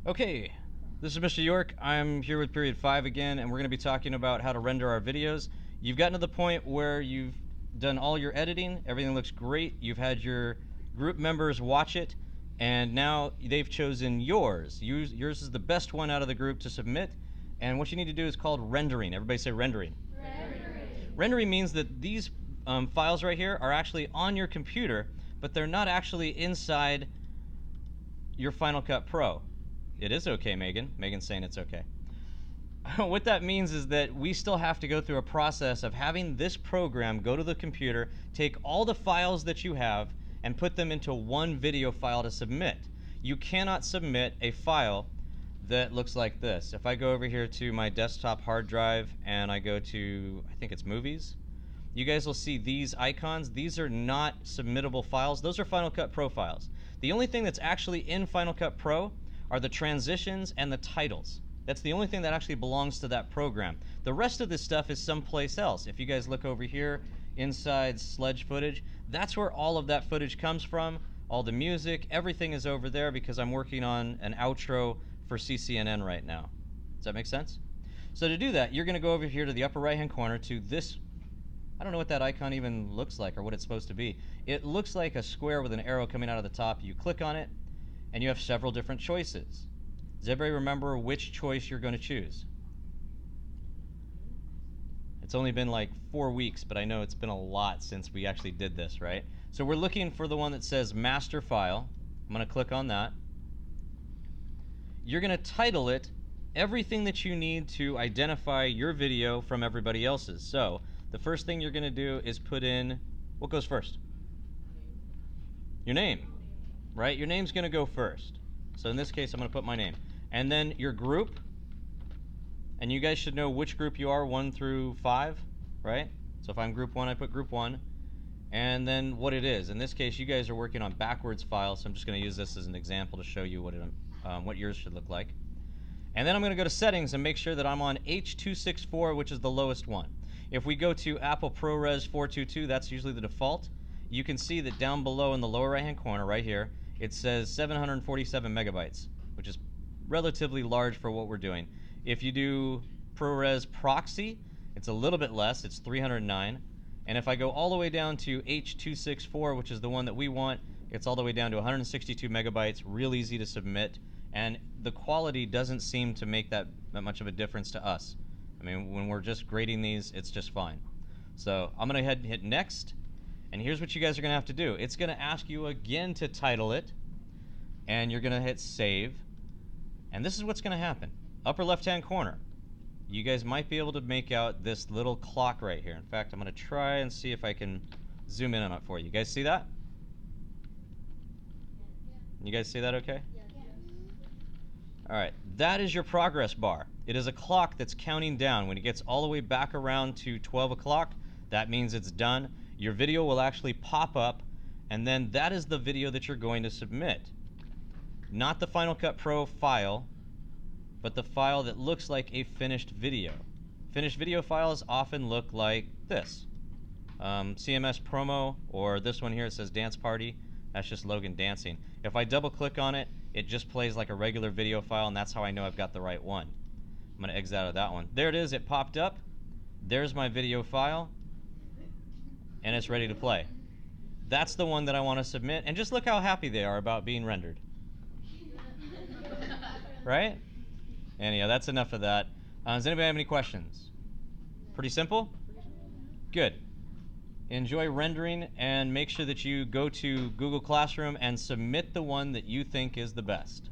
Okay, this is Mr. York. I'm here with period 5 again, and we're going to be talking about how to render our videos. You've gotten to the point where you've done all your editing, everything looks great, you've had your group members watch it, and now they've chosen yours. Yours is the best one out of the group to submit, and what you need to do is called rendering. Everybody say rendering. Rendering means that these files right here are actually on your computer, but they're not actually inside your Final Cut Pro. It is okay, Megan. Megan's saying it's okay. What that means is that we still have to go through a process of having this program go to the computer, take all the files that you have, and put them into one video file to submit. You cannot submit a file that looks like this. If I go over here to my desktop hard drive and I go to, I think it's movies, you guys will see these icons. These are not submittable files. Those are Final Cut Pro files. The only thing that's actually in Final Cut Pro are the transitions and the titles. That's the only thing that actually belongs to that program. The rest of this stuff is someplace else. If you guys look over here inside Sledge footage, that's where all of that footage comes from. All the music, everything is over there because I'm working on an outro for CCNN right now. Does that make sense? So to do that, you're going to go over here to the upper right hand corner to this. I don't know what that icon even looks like or what it's supposed to be. It looks like a square with an arrow coming out of the top. You click on it, and you have several different choices. Does everybody remember which choice you're going to choose? It's only been like 4 weeks, but I know it's been a lot since we actually did this, right? So we're looking for the one that says Master File. I'm going to click on that. You're going to title it everything that you need to identify your video from everybody else's. So the first thing you're going to do is put in, what goes first? Your name. Right? Your name's going to go first. So in this case, I'm going to put my name. And then your group. And you guys should know which group you are, 1 through 5, right? So if I'm group 1, I put group 1. And then what it is. In this case, you guys are working on backwards files, so I'm just going to use this as an example to show you what yours should look like. And then I'm going to go to settings and make sure that I'm on H.264, which is the lowest one. If we go to Apple ProRes 422, that's usually the default. You can see that down below in the lower right-hand corner, right here, it says 747 megabytes, which is relatively large for what we're doing. If you do ProRes Proxy, it's a little bit less, it's 309. And if I go all the way down to H.264, which is the one that we want, it's all the way down to 162 megabytes, real easy to submit. And the quality doesn't seem to make that much of a difference to us. I mean, when we're just grading these, it's just fine. So I'm going to hit next. And here's what you guys are going to have to do. It's going to ask you again to title it, and you're going to hit save. And this is what's going to happen. Upper left-hand corner, you guys might be able to make out this little clock right here. In fact, I'm going to try and see if I can zoom in on it for you. You guys see that? You guys see that okay? All right, that is your progress bar. It is a clock that's counting down. When it gets all the way back around to 12 o'clock, that means it's done. Your video will actually pop up, and then that is the video that you're going to submit. Not the Final Cut Pro file, but the file that looks like a finished video. Finished video files often look like this. CMS promo, or this one here, it says dance party. That's just Logan dancing. If I double click on it, it just plays like a regular video file, and that's how I know I've got the right one. I'm going to exit out of that one. There it is, it popped up. There's my video file, and it's ready to play. That's the one that I want to submit, and just look how happy they are about being rendered. Right? Anyhow, that's enough of that. Does anybody have any questions? Pretty simple? Good. Enjoy rendering, and make sure that you go to Google Classroom and submit the one that you think is the best.